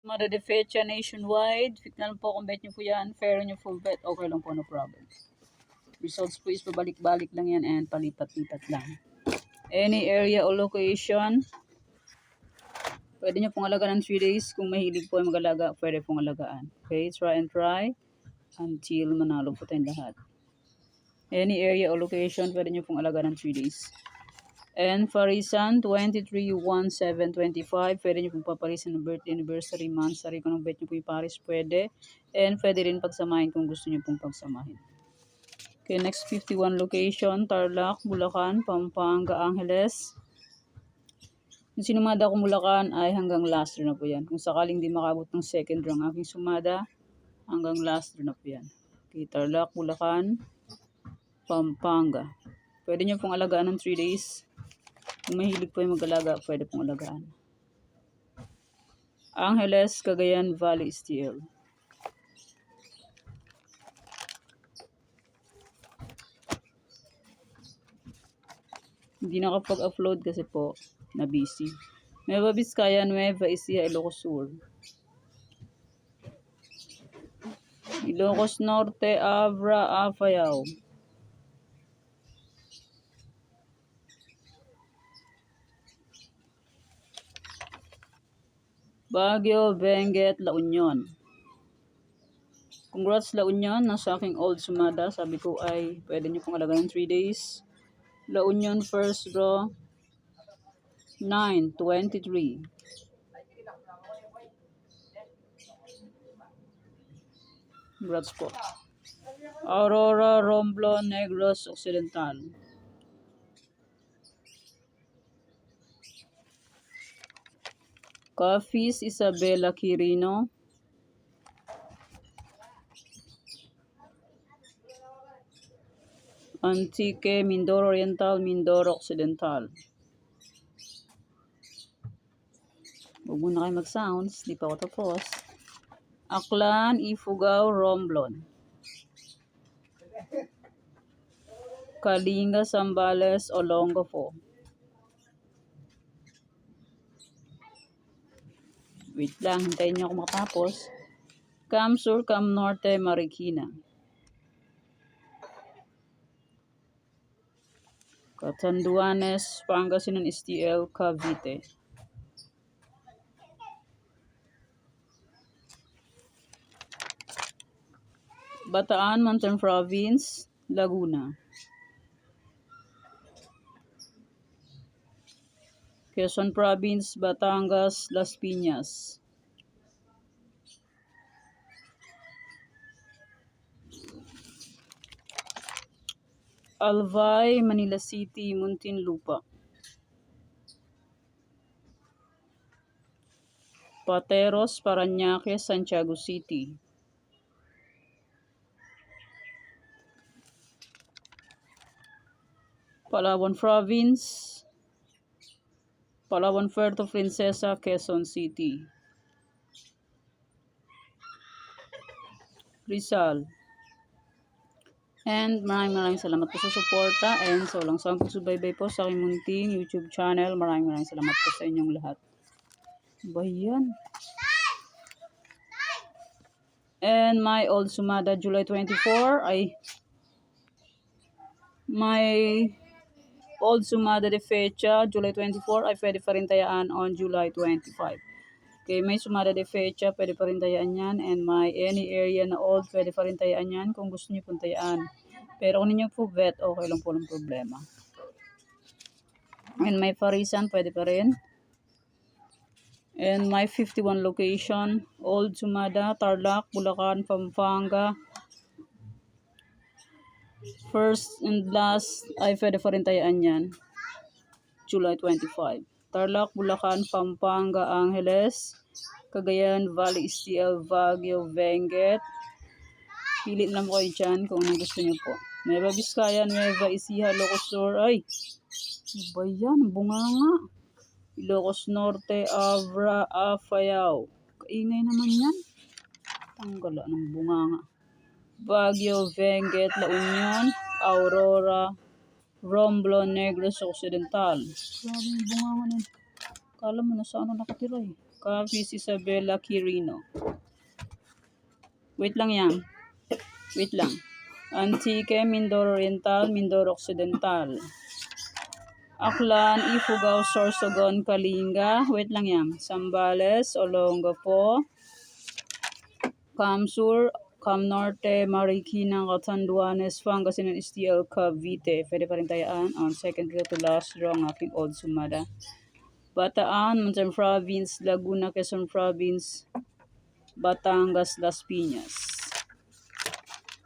Mada de fecha nationwide. Fit na lang po kung bet nyo po yan. Fair nyo full bet. Okay lang po, no problem. Results po is pabalik-balik lang yan and palipat-lipat lang. Any area or location. Pwede nyo pong alagaan ng 3 days. Kung mahilig po ay mag-alaga, pwede pong alagaan. Okay, try and try until manalo po tayong lahat. Any area or location, pwede nyo pong alagaan ng 3 days. And Farisan, 23-1-7-25. Pwede nyo pong paparisan ng birthday, anniversary, month. Sari ko ng bet nyo po yung Paris, pwede. And pwede rin pagsamahin kung gusto nyo pong pagsamahin. Okay, next 51 location, Tarlac, Bulacan, Pampanga, Angeles. Yung sinumada ko Bulacan ay hanggang last draw na po yan. Kung sakaling di makabot ng second draw ang aking sumada, hanggang last draw na po yan. Okay, Tarlac, Bulacan, Pampanga. Pwede nyo pong alagaan ng 3 days. Kung mahilig po yung mag-alaga, pwede pong alagaan. Angeles, Cagayan Valley, STL. Hindi nakapag-upload kasi po na busy. Nueva Vizcaya, Nueva Ecija, Ilocos Sur. Ilocos Norte, Abra, Apayao. Baguio, Benguet, La Union. Congrats La Union, nasa aking old sumada. Sabi ko ay pwede nyo pong alagaan ng 3 days. La Union first draw 9-23. Congrats po. Aurora, Romblon, Negros Occidental. Cafis, Isabela, Quirino. Antique, Mindoro Oriental, Mindoro Occidental. Huwag muna kayo mag-sounds, di pa ako tapos. Aklan, Ifugao, Romblon. Kalinga, Zambales, Olongapo. Wait lang, hintayin nyo ako makatapos. Cam Sur, Cam Norte, Marikina. Catanduanes, Pangasinan, STL, Cavite. Bataan, Mountain Province, Laguna. Quezon Province, Batangas, Las Piñas. Albay, Manila City, Muntinlupa. Pateros, Parañaque, Santiago City. Palawan Province, Palawan Puerto Princesa, Quezon City. Rizal. And maraming salamat po sa suporta and sa walang sawang pagsubaybay po sa aking munting YouTube channel. Maraming salamat po sa inyong lahat. Bayan. And my old sumada July 24 ay my old sumada de fecha July 24 ay pwede pa rin tayaan on July 25. Okay, may sumada de fecha, pwede pa rin tayaan yan. And may any area na old, pwede pa rin tayaan yan kung gusto niyo pong tayaan. Pero kung ninyo po bet, okay lang po ng problema. And may Farisan, pwede pa rin. And my 51 location, old sumada, Tarlac, Bulacan, Pampanga. First and last, ay pwede pa rin tayaan yan. July 25. Tarlac, Bulacan, Pampanga, Angeles, Cagayan Valley, STL, Baguio, Benguet. Pili lang po kayo dyan kung anong gusto nyo po. Nueva Vizcaya, Nueva Ecija, Ilocos Sur. Ay, ba yan? Bunganga. Ilocos Norte, Abra, Apayao. Kaingay naman yan. Tanggala ng bunganga. Baguio, Benguet, La Union, Aurora, Romblon, Negros Occidental. Grabe yung bunganga nun. Kala mo na saan nakatira eh. Capiz Isabela Quirino. Wait lang yan. Wait lang. Antique, Mindoro Oriental, Mindoro Occidental. Aklan, Ifugao, Sorsogon, Kalinga. Wait lang yan. Zambales, Olongapo. Camsur, Cam Norte, Marikina, Catanduanes, Pangasinan, STL, Cavite. Pwede pa rin tayaan on second to last draw ang aking old sumada. Bataan, Monsan Province, Laguna, Quezon Province, Batangas, Las Piñas.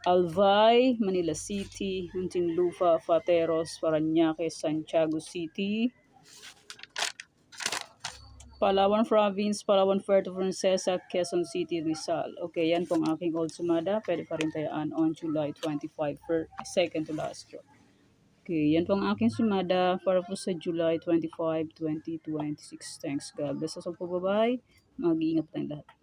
Albay, Manila City, Muntinlupa, Pateros, Parañaque, Santiago City. Palawan Province, Palawan, Puerto Princesa, Quezon City, Rizal. Okay, yan pong aking old sumada. Pwede pa rin tayaan on July 25 for second to last draw. Okay, yan pong aking sumada para po sa July 25, 2026. Thanks God. Basta sa po, bye-bye. Mag-iingat tayong lahat.